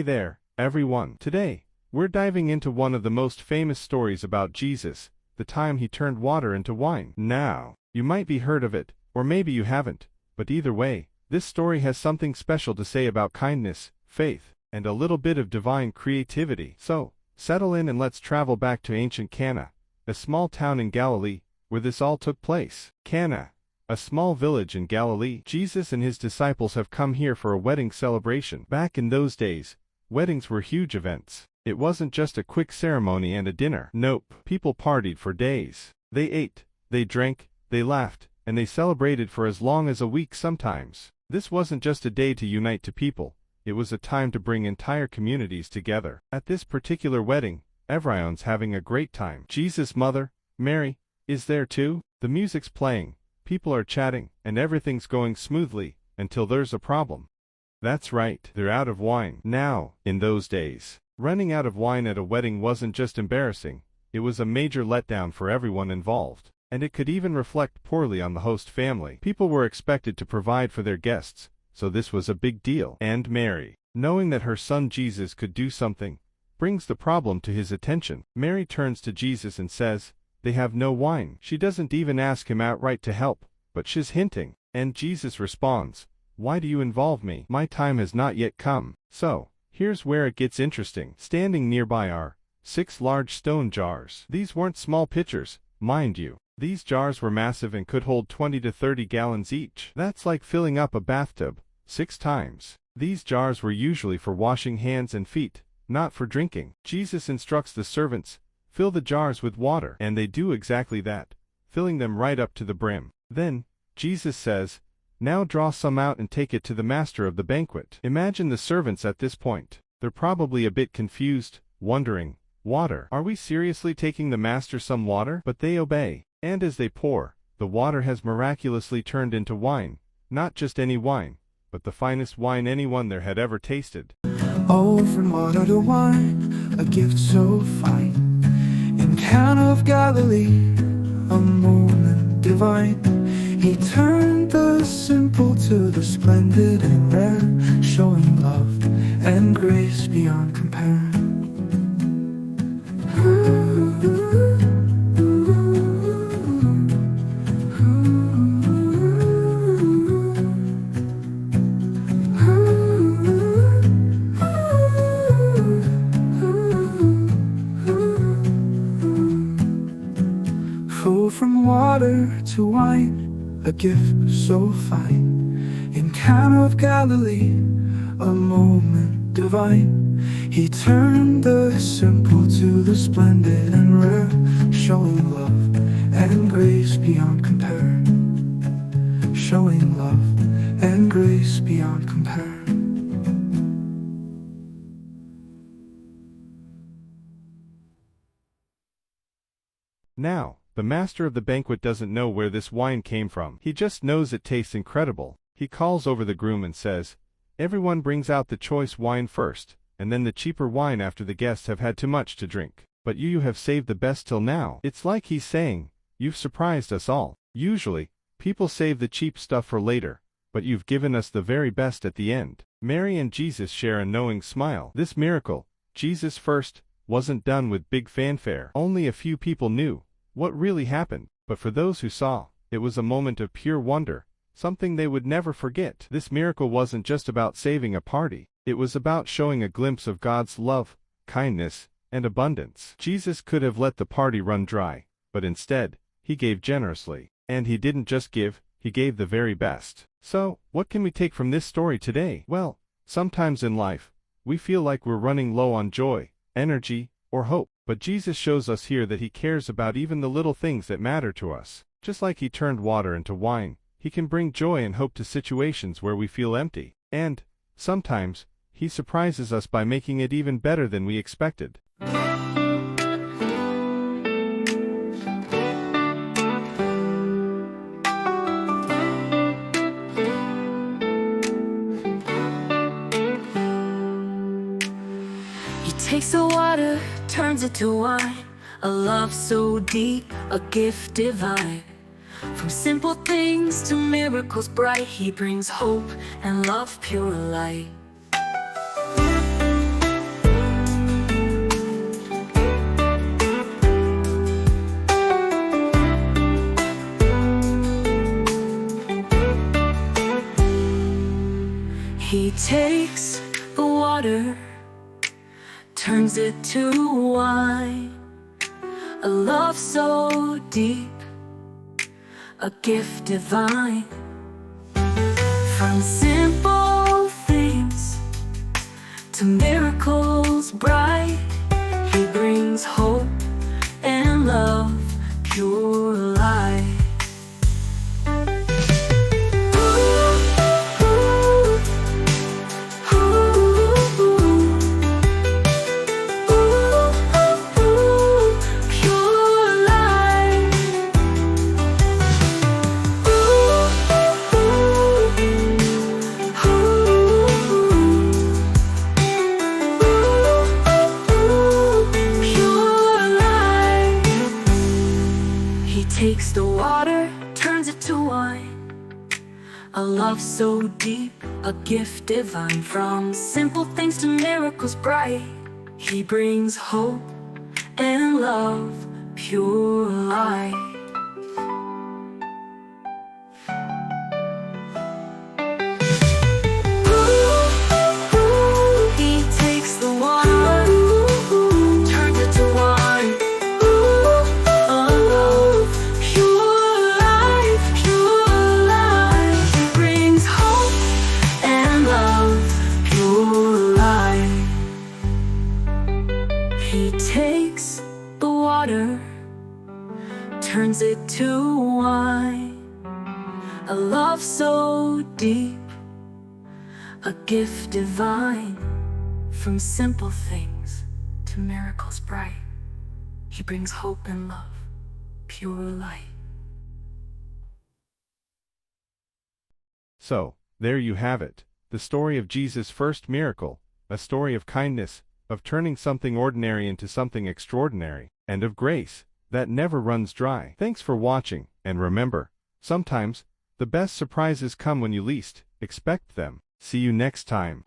Hey there, everyone. Today, we're diving into one of the most famous stories about Jesus, the time he turned water into wine. Now, you might be heard of it, or maybe you haven't, but either way, this story has something special to say about kindness, faith, and a little bit of divine creativity. So, settle in and let's travel back to ancient Cana, a small town in Galilee, where this all took place. Cana, a small village in Galilee. Jesus and his disciples have come here for a wedding celebration. Back in those days, weddings were huge events. It wasn't just a quick ceremony and a dinner. Nope, people partied for days. They ate, they drank, they laughed, and they celebrated for as long as a week sometimes. This wasn't just a day to unite two people, it was a time to bring entire communities together. At this particular wedding, everyone's having a great time. Jesus' mother, Mary, is there too. The music's playing, people are chatting, and everything's going smoothly, until there's a problem. That's right, they're out of wine. Now, in those days, running out of wine at a wedding wasn't just embarrassing, it was a major letdown for everyone involved. And it could even reflect poorly on the host family. People were expected to provide for their guests, so this was a big deal. And Mary, knowing that her son Jesus could do something, brings the problem to his attention. Mary turns to Jesus and says, "They have no wine." She doesn't even ask him outright to help, but she's hinting. And Jesus responds, "Why do you involve me? My time has not yet come." So, here's where it gets interesting. Standing nearby are 6 large stone jars. These weren't small pitchers, mind you. These jars were massive and could hold 20 to 30 gallons each. That's like filling up a bathtub 6 times. These jars were usually for washing hands and feet, not for drinking. Jesus instructs the servants, "Fill the jars with water," and they do exactly that, filling them right up to the brim. Then, Jesus says, "Now draw some out and take it to the master of the banquet." Imagine the servants at this point. They're probably a bit confused, wondering, "Water? Are we seriously taking the master some water?" But they obey. And as they pour, the water has miraculously turned into wine, not just any wine, but the finest wine anyone there had ever tasted. Oh, from water to wine, a gift so fine. In Cana of Galilee, a moment divine. He turned the simple to the splendid and rare, showing love and grace beyond compare. From water to wine, a gift so fine. In Cana of Galilee, a moment divine. He turned the simple to the splendid and rare, showing love and grace beyond compare. Showing love and grace beyond compare. Now, the master of the banquet doesn't know where this wine came from. He just knows it tastes incredible. He calls over the groom and says, "Everyone brings out the choice wine first, and then the cheaper wine after the guests have had too much to drink. But you have saved the best till now." It's like he's saying, "You've surprised us all. Usually, people save the cheap stuff for later, but you've given us the very best at the end." Mary and Jesus share a knowing smile. This miracle, Jesus first, wasn't done with big fanfare. Only a few people knew what really happened, but for those who saw, it was a moment of pure wonder, something they would never forget. This miracle wasn't just about saving a party, it was about showing a glimpse of God's love, kindness, and abundance. Jesus could have let the party run dry, but instead, he gave generously. And he didn't just give, he gave the very best. So, what can we take from this story today? Well, sometimes in life, we feel like we're running low on joy, energy, or hope. But Jesus shows us here that he cares about even the little things that matter to us. Just like he turned water into wine, he can bring joy and hope to situations where we feel empty. And, sometimes, he surprises us by making it even better than we expected. He takes the water, turns it to wine. A love so deep, a gift divine. From simple things to miracles bright, he brings hope and love pure light. takes the water, turns it to wine. A love so deep, a gift divine. From simple things to miracles bright, He brings hope and love, pure light. Takes the water, turns it to wine. A love so deep, a gift divine. From simple things to miracles bright, He brings hope and love, pure light. He takes the water, turns it to wine. He takes the water, turns it to wine. A love so deep, a gift divine. From simple things to miracles bright, He brings hope and love, pure light. So, there you have it, the story of Jesus' first miracle, a story of kindness, of turning something ordinary into something extraordinary, and of grace that never runs dry. Thanks for watching, and remember, sometimes the best surprises come when you least expect them. See you next time.